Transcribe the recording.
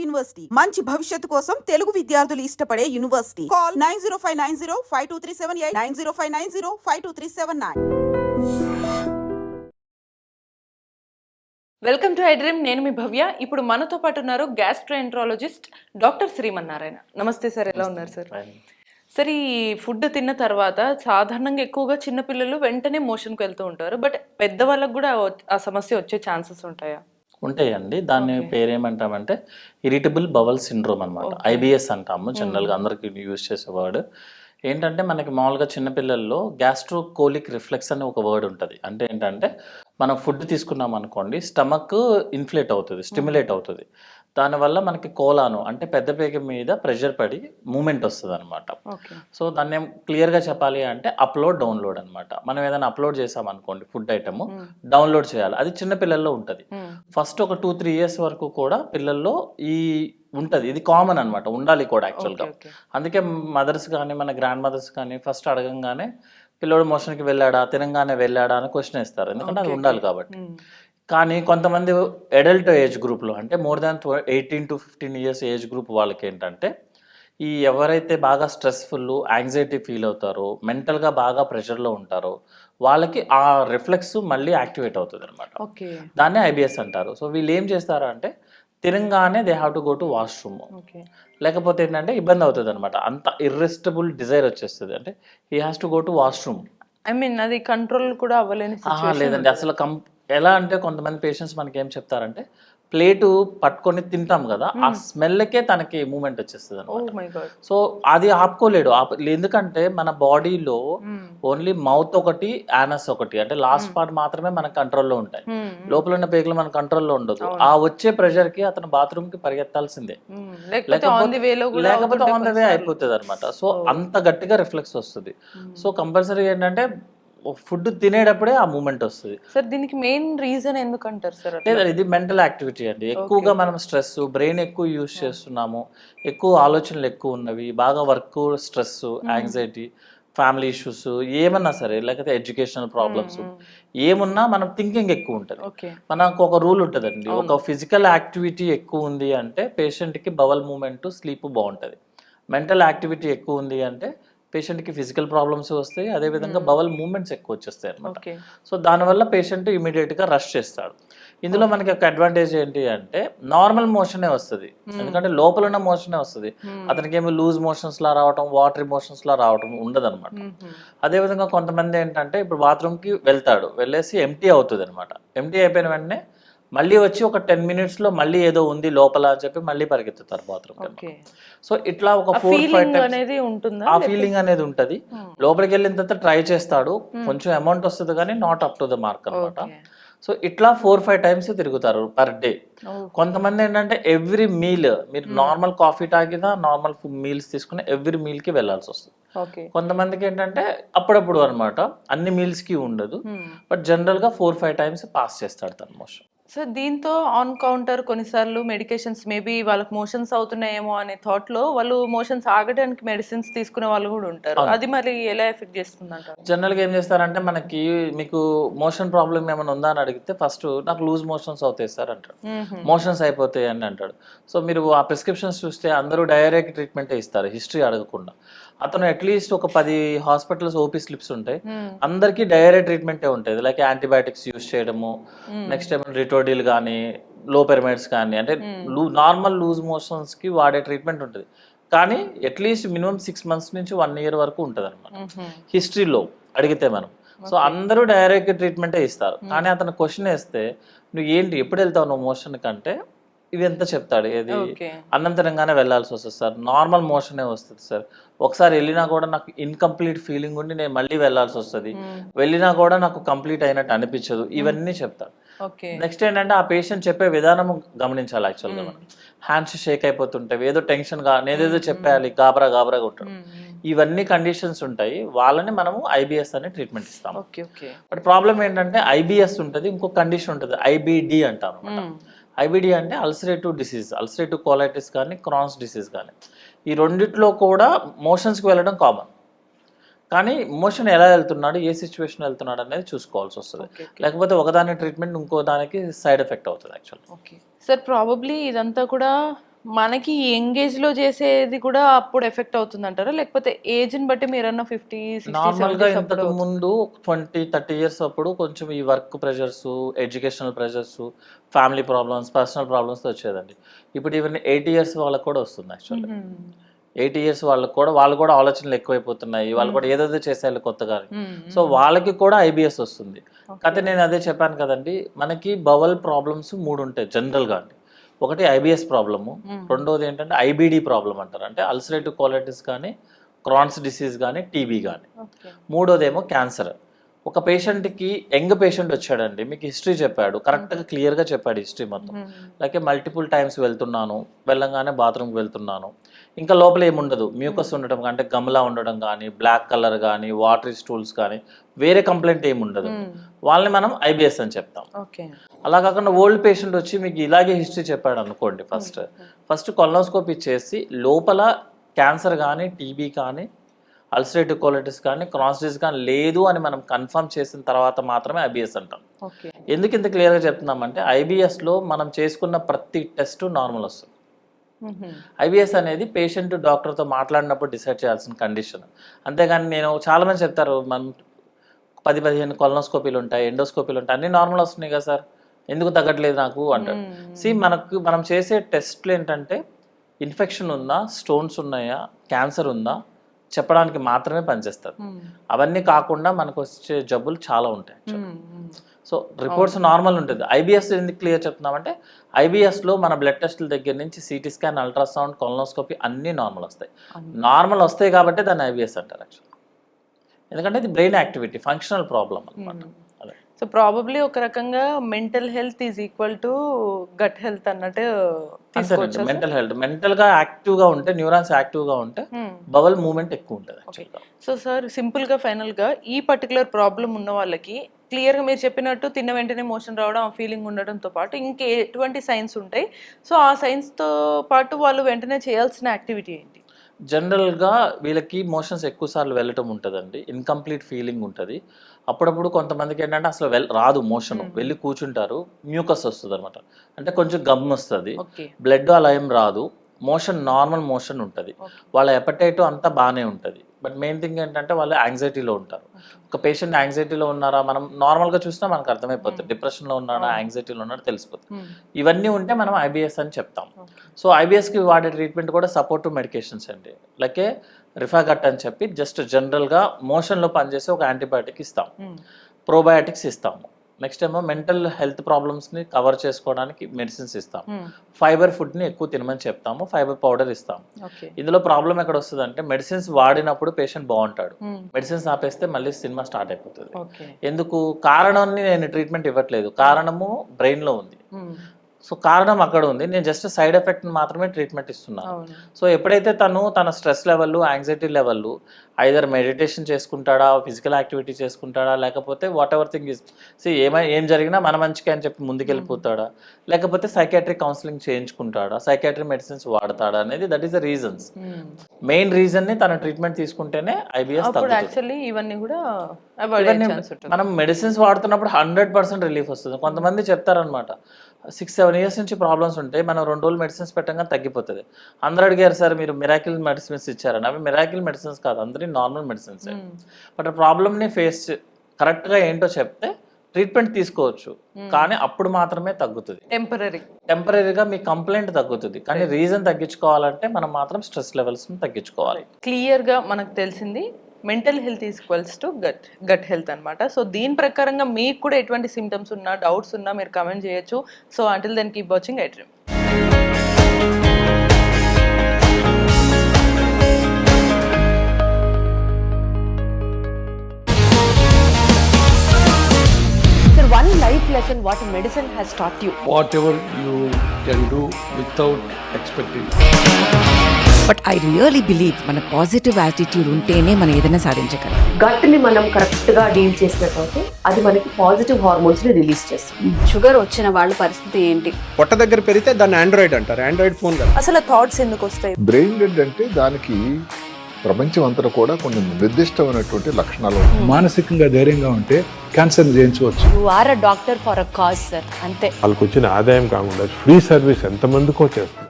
University మంచి భవిష్యత్తు కోసం తెలుగు విద్యార్థులు ఇష్టపడే university. Call 9059052378 9059052379. Welcome to iDream. నేను మీ భవ్య. ఇప్పుడు మనతో పాటు ఉన్నారు గ్యాస్ట్రోఎంట్రాలజిస్ట్ డాక్టర్ శ్రీమన్నారాయణ. నమస్తే సార్, ఎలా ఉన్నారు సార్? సార్, ఈ ఫుడ్ తిన్న తర్వాత సాధారణంగా ఎక్కువగా చిన్నపిల్లలు వెంటనే మోషన్కి వెళ్తూ ఉంటారు, బట్ పెద్దవాళ్ళకు కూడా ఆ సమస్య వచ్చే ఛాన్సెస్ ఉంటాయా? ఉంటాయండి. దాన్ని పేరేమంటామంటే ఇరిటబుల్ బవల్ సిండ్రోమ్ అనమాట. ఐబిఎస్ అంటాము జనరల్గా, అందరికి యూజ్ చేసే వర్డ్. ఏంటంటే మనకి మామూలుగా చిన్నపిల్లల్లో గ్యాస్ట్రోకోలిక్ రిఫ్లెక్స్ అనే ఒక వర్డ్ ఉంటుంది. అంటే ఏంటంటే మనం ఫుడ్ తీసుకున్నాం అనుకోండి, స్టమక్ ఇన్ఫ్లేట్ అవుతుంది, స్టిమ్యులేట్ అవుతుంది. దానివల్ల మనకి కోలాను అంటే పెద్ద పేగ మీద ప్రెషర్ పడి మూమెంట్ వస్తుంది అనమాట. సో దాన్ని ఏం క్లియర్గా చెప్పాలి అంటే అప్లోడ్ డౌన్లోడ్ అనమాట. మనం ఏదైనా అప్లోడ్ చేసామనుకోండి ఫుడ్ ఐటమ్, డౌన్లోడ్ చేయాలి. అది చిన్న పిల్లల్లో ఉంటుంది. ఫస్ట్ ఒక 2-3 ఇయర్స్ వరకు కూడా పిల్లల్లో ఈ ఉంటుంది. ఇది కామన్ అనమాట, ఉండాలి కూడా యాక్చువల్గా. అందుకే మదర్స్ కానీ మన గ్రాండ్ మదర్స్ కానీ ఫస్ట్ అడగంగానే పిల్లోడు మోషన్కి వెళ్ళాడా, తినంగానే వెళ్ళాడా అని క్వశ్చన్ ఇస్తారు, ఎందుకంటే అది ఉండాలి కాబట్టి. కానీ కొంతమంది అడల్ట్ ఏజ్ గ్రూప్లో అంటే more than 18 to 15 years age group వాళ్ళకి ఏంటంటే ఈ ఎవరైతే బాగా స్ట్రెస్ఫుల్, యాంగ్జైటీ ఫీల్ అవుతారో, మెంటల్గా బాగా ప్రెషర్లో ఉంటారో వాళ్ళకి ఆ రిఫ్లెక్స్ మళ్ళీ యాక్టివేట్ అవుతుంది అనమాట. దాన్నే ఐబిఎస్ అంటారు. సో వీళ్ళు ఏం చేస్తారు అంటే తినంగానే they have to go to washroom, లేకపోతే ఏంటంటే ఇబ్బంది అవుతుంది అనమాట. అంత ఇర్రెసిస్టిబుల్ డిజైర్ వచ్చేస్తుంది. అంటే he has to go to washroom. I mean అది కంట్రోల్ కూడా అవ్వలేని లేదండి అసలు. ఎలా అంటే కొంతమంది పేషెంట్స్ మనకి ఏం చెప్తారంటే ప్లేటు పట్టుకొని తింటాం కదా, ఆ స్మెల్కే తనకి మూమెంట్ వచ్చేస్తుంది అనమాట. సో అది ఆపుకోలేడు. ఎందుకంటే మన బాడీలో ఓన్లీ మౌత్ ఒకటి, యానస్ ఒకటి, అంటే లాస్ట్ పార్ట్ మాత్రమే మన కంట్రోల్లో ఉంటాయి. లోపల ఉన్న పేగులు మన కంట్రోల్లో ఉండదు. ఆ వచ్చే ప్రెషర్ కి అతను బాత్రూమ్ కి పరిగెత్తాల్సిందే, లేకపోతే ఆన్ ద వే అయిపోతుంది అనమాట. సో అంత గట్టిగా రిఫ్లెక్స్ వస్తుంది. సో కంపల్సరీ ఏంటంటే ఫుడ్ తినేటప్పుడే ఆ మూమెంట్ వస్తుంది. సార్ దీనికి మెయిన్ రీజన్ ఎందుకంటారు సార్? లేదా ఇది మెంటల్ యాక్టివిటీ అండి. ఎక్కువగా మనం స్ట్రెస్, బ్రెయిన్ ఎక్కువ యూజ్ చేస్తున్నాము, ఎక్కువ ఆలోచనలు ఎక్కువ ఉన్నవి, బాగా work stress, anxiety, family issues ఏమన్నా సరే, లేకపోతే ఎడ్యుకేషనల్ ప్రాబ్లమ్స్ ఏమున్నా మనం థింకింగ్ ఎక్కువ ఉంటుంది. మనకు ఒక రూల్ ఉంటుందండి, ఒక ఫిజికల్ యాక్టివిటీ ఎక్కువ ఉంది అంటే పేషెంట్కి బవల్ మూమెంట్, స్లీప్ బాగుంటుంది. మెంటల్ యాక్టివిటీ ఎక్కువ ఉంది అంటే పేషెంట్కి ఫిజికల్ ప్రాబ్లమ్స్ వస్తాయి, అదేవిధంగా బవల్ మూమెంట్స్ ఎక్కువ వచ్చేస్తాయి అనమాట. సో దానివల్ల పేషెంట్ ఇమీడియట్గా రష్ చేస్తాడు. ఇందులో మనకి ఒక అడ్వాంటేజ్ ఏంటి అంటే నార్మల్ మోషనే వస్తుంది, ఎందుకంటే లోపల ఉన్న మోషనే వస్తుంది. అతనికి ఏమి లూజ్ మోషన్స్ లా రావటం, వాటర్ మోషన్స్ లా రావటం ఉండదు అనమాట. అదేవిధంగా కొంతమంది ఏంటంటే ఇప్పుడు బాత్రూమ్కి వెళ్తాడు, వెళ్ళేసి ఎంటీ అవుతుంది అనమాట. ఎంటీ అయిపోయిన వెంటనే మళ్ళీ వచ్చి ఒక 10 minutesలో మళ్ళీ ఏదో ఉంది లోపల అని చెప్పి మళ్ళీ పరిగెత్తుతారు బాత్రూమ్. సో ఇట్లా ఒక 4-5 times ఆ ఫీలింగ్ అనేది ఉంటుంది. లోపలికి వెళ్ళిన తర్వాత ట్రై చేస్తాడు, కొంచెం అమౌంట్ వస్తుంది కానీ not up to the mark అనమాట. సో ఇట్లా 4-5 times తిరుగుతారు పర్ డే. కొంతమంది ఏంటంటే ఎవ్రీ మీల్, మీరు నార్మల్ కాఫీ తాగినా, నార్మల్ మీల్స్ తీసుకుని ఎవ్రీ మీల్కి వెళ్ళాల్సి వస్తుంది. కొంతమందికి ఏంటంటే అప్పుడప్పుడు అనమాట, అన్ని మీల్స్కి ఉండదు, బట్ జనరల్గా 4-5 times పాస్ చేస్తాడు తన మోషన్. సో దీంతో ఆన్ కౌంటర్ కొన్నిసార్లు మెడికేషన్స్ మేబీ వాళ్ళకి మోషన్స్ అవుతున్నాయేమో అనే థాట్ లో వాళ్ళు మోషన్స్ ఆగడానికి మెడిసిన్స్ తీసుకునే వాళ్ళు కూడా ఉంటారు. అది మరి ఎలా ఎఫెక్ట్ చేస్తుంది అంటారు? జనరల్గా ఏం చేస్తారంటే మనకి మీకు మోషన్ ప్రాబ్లమ్ ఏమైనా ఉందా అని అడిగితే ఫస్ట్ నాకు లూజ్ మోషన్స్ అవుతాయి సార్ అంటాడు, మోషన్స్ అయిపోతాయి అని అంటాడు. సో మీరు ఆ ప్రిస్క్రిప్షన్స్ చూస్తే అందరూ డైరెక్ట్ ట్రీట్మెంటే ఇస్తారు, హిస్టరీ అడగకుండా. అతను అట్లీస్ట్ ఒక 10 హాస్పిటల్స్ ఓపీ స్లిప్స్ ఉంటాయి, అందరికీ డైరెక్ట్ ట్రీట్మెంటే ఉంటుంది. లైక్ యాంటీబయాటిక్స్ యూజ్ చేయడము, నెక్స్ట్ ఏమైనా రిటోడిల్ కానీ, లోపెరమైడ్స్ కానీ, అంటే నార్మల్ లూజ్ మోషన్స్కి వాడే ట్రీట్మెంట్ ఉంటుంది. కానీ అట్లీస్ట్ మినిమం 6 months నుంచి 1 year వరకు ఉంటుంది అనమాట హిస్టరీలో అడిగితే మనం. సో అందరూ డైరెక్ట్ ట్రీట్మెంటే ఇస్తారు. కానీ అతను క్వశ్చన్ వేస్తే నువ్వు ఏంటి ఎప్పుడు వెళ్తావు నువ్వు మోషన్ కంటే ఇది ఎంత చెప్తాడు, ఏది అన్నం తినంగానే వెళ్ళాల్సి వస్తుంది సార్, నార్మల్ మోషనే వస్తుంది సార్, ఒకసారి వెళ్ళినా కూడా నాకు ఇన్కంప్లీట్ ఫీలింగ్ ఉండి నేను మళ్ళీ వెళ్ళాల్సి వస్తుంది, వెళ్ళినా కూడా నాకు కంప్లీట్ అయినట్టు అనిపించదు, ఇవన్నీ చెప్తాడు. నెక్స్ట్ ఏంటంటే ఆ పేషెంట్ చెప్పే విధానం గమనించాలి. యాక్చువల్గా మనం హ్యాండ్స్ షేక్ అయిపోతుంటాయి, ఏదో టెన్షన్గా నేనేదో చెప్పేయాలి, గాబరాగా ఉంటాడు. ఇవన్నీ కండిషన్స్ ఉంటాయి, వాళ్ళని మనము ఐబిఎస్ అనే ట్రీట్మెంట్ ఇస్తాము. బట్ ప్రాబ్లం ఏంటంటే ఐబిఎస్ ఉంటుంది, ఇంకో కండిషన్ ఉంటుంది ఐబిడి అంటాం అనమాట. ఐబిడి అంటే అల్సరేటివ్ డిసీజ్, అల్సరేటివ్ కోలైటిస్ కానీ, క్రాన్స్ డిసీజ్ కానీ, ఈ రెండిట్లో కూడా మోషన్స్కి వెళ్ళడం కామన్. కానీ మోషన్ ఎలా వెళ్తున్నాడు, ఏ సిచ్యువేషన్ వెళ్తున్నాడు అనేది చూసుకోవాల్సి వస్తుంది. లేకపోతే ఒకదాని ట్రీట్మెంట్ ఇంకో దానికి సైడ్ ఎఫెక్ట్ అవుతుంది యాక్చువల్లీ. సార్ ప్రాబబ్లీ ఇదంతా కూడా మనకి యంగేజ్ లో చేసేది కూడా అప్పుడు ఎఫెక్ట్ అవుతుంది అంటారా, లేకపోతే ఏజ్ ని బట్టి మీరన్నా 50, 60, నార్మల్ గా 70 ఇంతకు ముందు 20-30 ఇయర్స్ అప్పుడు కొంచెం ఈ work pressures, educational pressures, family problems, personal problems వచ్చేదండి. ఇప్పుడు ఈవెన్ 80 ఇయర్స్ వాళ్ళకి కూడా వస్తుంది యాక్చువల్లీ. 80 ఇయర్స్ వాళ్ళు కూడా ఆలోచనలు ఎక్కువైపోతున్నాయి, వాళ్ళు కూడా ఏదేదో చేసేయాలి కొత్తగా. సో వాళ్ళకి కూడా ఐబిఎస్ వస్తుంది. కాకపోతే నేను అదే చెప్పాను కదండి, మనకి బవల్ ప్రాబ్లమ్స్ 3 ఉంటాయి జనరల్గా అండి. ఒకటి ఐబిఎస్ ప్రాబ్లము, రెండోది ఏంటంటే ఐబిడి ప్రాబ్లం అంటారు, అంటే అల్సరేటివ్ కోలైటిస్ కానీ, క్రాన్స్ డిసీజ్ కానీ, టీబీ కానీ. మూడోదేమో క్యాన్సర్. ఒక పేషెంట్కి యంగ్ పేషెంట్ వచ్చాడండి, మీకు హిస్టరీ చెప్పాడు, కరెక్ట్గా క్లియర్గా చెప్పాడు హిస్టరీ మొత్తం. లైక్ మల్టిపుల్ టైమ్స్ వెళ్తున్నాను, వెళ్ళంగానే బాత్రూమ్కి వెళ్తున్నాను, ఇంకా లోపల ఏముండదు, మ్యూకస్ ఉండడం అంటే గమ్లా ఉండడం కానీ, బ్లాక్ కలర్ కానీ, వాటరీ స్టూల్స్ కానీ, వేరే కంప్లైంట్ ఏమి ఉండదు, వాళ్ళని మనం ఐబిఎస్ అని చెప్తాం. అలా కాకుండా ఓల్డ్ పేషెంట్ వచ్చి మీకు ఇలాగే హిస్టరీ చెప్పాడు అనుకోండి, ఫస్ట్ కొలనోస్కోపీ చేసి లోపల క్యాన్సర్ కానీ, టీబీ కానీ, అల్సరేటివ్ కోలైటిస్ కానీ, క్రాన్స్ డిసీజ్ కానీ లేదు అని మనం కన్ఫర్మ్ చేసిన తర్వాత మాత్రమే ఐబిఎస్ అంటాం. ఎందుకు ఇంత క్లియర్గా చెప్తున్నామంటే ఐబిఎస్లో మనం చేసుకున్న ప్రతి టెస్ట్ నార్మల్ వస్తుంది. ఐబిఎస్ అనేది పేషెంట్ డాక్టర్తో మాట్లాడినప్పుడు డిసైడ్ చేయాల్సిన కండిషన్. అంతేగాని నేను చాలామంది చెప్తారు మనం 10-15 కొలనోస్కోపీలు ఉంటాయి, ఎండోస్కోపీలు ఉంటాయి, అన్నీ నార్మల్ వస్తున్నాయి కదా సార్, ఎందుకు తగ్గట్లేదు నాకు అంటారు. మనం చేసే టెస్ట్లు ఏంటంటే ఇన్ఫెక్షన్ ఉందా, స్టోన్స్ ఉన్నాయా, క్యాన్సర్ ఉందా చెప్పడానికి మాత్రమే పనిచేస్తారు. అవన్నీ కాకుండా మనకు వచ్చే జబ్బులు చాలా ఉంటాయి. సో రిపోర్ట్స్ నార్మల్ ఉంటుంది. ఐబిఎస్ ఎందుకు క్లియర్ చెప్తున్నామంటే ఐబిఎస్లో మన బ్లడ్ టెస్టుల దగ్గర నుంచి సిటీ స్కాన్, అల్ట్రాసౌండ్, కొలనోస్కోపీ అన్నీ నార్మల్ వస్తాయి. నార్మల్ వస్తాయి కాబట్టి దాన్ని ఐబిఎస్ అంటారు యాక్చువల్లీ. ఎందుకంటే ఇది బ్రెయిన్ యాక్టివిటీ, ఫంక్షనల్ ప్రాబ్లం అనమాట. సో ప్రాబబ్లీ ఒక రకంగా mental health is equal to gut health అన్నట్టు తీసుకోవచ్చు. మెంటల్ హెల్త్, మెంటల్ గా యాక్టివ్ గా ఉంటే, న్యూరాన్స్ యాక్టివ్ గా ఉంటే బవల్ మూవ్మెంట్ ఎక్కువ ఉంటుంది. సో సార్ సింపుల్ గా ఫైనల్ గా ఈ పర్టికులర్ ప్రాబ్లం ఉన్న వాళ్ళకి క్లియర్ గా మీరు చెప్పినట్టు తిన్న వెంటనే మోషన్ రావడం, ఆ ఫీలింగ్ ఉండడంతో పాటు ఇంకా ఎటువంటి సైన్స్ ఉంటాయి, సో ఆ సైన్స్ తో పాటు వాళ్ళు వెంటనే చేయాల్సిన యాక్టివిటీ ఏంటి? జనరల్గా వీళ్ళకి మోషన్స్ ఎక్కువ సార్లు వెళ్ళటం ఉంటుందండి, ఇన్కంప్లీట్ ఫీలింగ్ ఉంటుంది. అప్పుడప్పుడు కొంతమందికి ఏంటంటే అసలు రాదు మోషన్, వెళ్ళి కూర్చుంటారు, మ్యూకస్ వస్తుంది అనమాట, అంటే కొంచెం గమ్ వస్తుంది, బ్లడ్ అలా ఏం రాదు, మోషన్ నార్మల్ మోషన్ ఉంటుంది, వాళ్ళ ఎపటైట్ అంతా బాగానే ఉంటుంది. బట్ మెయిన్ థింగ్ ఏంటంటే వాళ్ళు యాంగ్జైటీలో ఉంటారు. ఒక పేషెంట్ యాంగ్జైటీలో ఉన్నారా, మనం నార్మల్గా చూసినా మనకు అర్థమైపోతుంది, డిప్రెషన్లో ఉన్నాడా, యాంగ్జైటీలో ఉన్నాడా తెలిసిపోతుంది. ఇవన్నీ ఉంటే మనం ఐబిఎస్ అని చెప్తాం. సో ఐబిఎస్కి వాడే ట్రీట్మెంట్ కూడా సపోర్టివ్ మెడికేషన్స్ అండి, లైక్ రిఫాగట్ అని చెప్పి జస్ట్ జనరల్గా మోషన్లో పనిచేసే ఒక యాంటీబయాటిక్ ఇస్తాం, ప్రోబయాటిక్స్ ఇస్తాము. నెక్స్ట్ ఏమో మెంటల్ హెల్త్ ప్రాబ్లమ్స్ని కవర్ చేసుకోవడానికి మెడిసిన్స్ ఇస్తాం. ఫైబర్ ఫుడ్ని ఎక్కువ తినమని చెప్తాము, ఫైబర్ పౌడర్ ఇస్తాం. ఇందులో ప్రాబ్లం ఎక్కడ వస్తుంది అంటే మెడిసిన్స్ వాడినప్పుడు పేషెంట్ బాగుంటాడు, మెడిసిన్స్ ఆపేస్తే మళ్ళీ సినిమా స్టార్ట్ అయిపోతుంది. ఎందుకు? కారణాన్ని నేను ట్రీట్మెంట్ ఇవ్వట్లేదు, కారణము బ్రెయిన్లో ఉంది. సో కారణం అక్కడ ఉంది, నేను జస్ట్ సైడ్ ఎఫెక్ట్ మాత్రమే ట్రీట్మెంట్ ఇస్తున్నాను. సో ఎప్పుడైతే తన stress level, anxiety level either meditation చేసుకుంటాడా, ఫిజికల్ యాక్టివిటీ చేసుకుంటాడా, లేకపోతే వాట్ ఎవర్ థింగ్ ఇస్ ఏం జరిగినా మన మంచిగా అని చెప్పి ముందుకెళ్ళిపోతాడా, లేకపోతే సైకాట్రిక్ కౌన్సిలింగ్ చేయించుకుంటాడా, సైకాట్రిక్ మెడిసిన్స్ వాడతాడా అనేది that is the reasons. Main reason ని తన ట్రీట్మెంట్ తీసుకుంటేనే ఐబిఎస్ తగ్గుతుంది. మనం మెడిసిన్స్ వాడుతున్నప్పుడు 100% రిలీఫ్ వస్తుంది. కొంతమంది చెప్తారనమాట 6-7 ఇయర్స్ నుంచి ప్రాబ్లమ్స్ ఉంటాయి, మనం 2 రోజులు మెడిసిన్స్ పెట్టంగా తగ్గిపోతుంది. అందరూ అడిగారు సార్ మీరు మిరాకిల్ మెడిసిన్స్ ఇచ్చారని. అవి మిరాకిల్ మెడిసిన్స్ కాదు, అందరి నార్మల్ మెడిసిన్స్. బట్ ప్రాబ్లమ్ని ఫేస్ కరెక్ట్గా ఏంటో చెప్తే ట్రీట్మెంట్ తీసుకోవచ్చు, కానీ అప్పుడు మాత్రమే తగ్గుతుంది. టెంపరీగా మీ కంప్లైంట్ తగ్గుతుంది, కానీ రీజన్ తగ్గించుకోవాలంటే మనం మాత్రం స్ట్రెస్ లెవెల్స్ని తగ్గించుకోవాలి. క్లియర్గా మనకు తెలిసింది mental health equals to gut health అనమాట. సో దీని ప్రకారంగా మీకు కూడా ఎటువంటి సిమ్టమ్స్ ఉన్నా, డౌట్స్ ఉన్నా మీరు కమెంట్ చేయొచ్చు. So until then keep watching I dream. One life lesson what medicine has taught you. Whatever you can do without expecting. But I really believe మన పాజిటివ్ యాటిట్యూడ్ ఉంటేనే మనం ఏదైనా సాధించగలం. గట్ ని మనం కరెక్ట్ గా డీల్ చేసినట్లయితే అది మనకి పాజిటివ్ హార్మోన్స్ ని రిలీజ్ చేస్తుంది. షుగర్ వచ్చిన వాళ్ళ పరిస్థితి ఏంటి? పొట్ట దగ్గర పెరిగితే దాన్ని ఆండ్రాయిడ్ అంటారు, ఆండ్రాయిడ్ ఫోన్ కదా. అసలు థాట్స్ ఎందుకు వస్తాయి? బ్రెయిన్ డెడ్ అంటే దానికి ప్రపంచం అంతా కూడా కొన్ని నిర్దిష్టమైనటువంటి లక్షణాలు. మానసికంగా ధైర్యంగా ఉంటే క్యాన్సర్ జయించవచ్చు. You are a doctor for a cause sir, అంతే. వాళ్ళకి వచ్చిన ఆదాయం కాకుండా ఫ్రీ సర్వీస్ ఎంతమందికో చేస్తారు.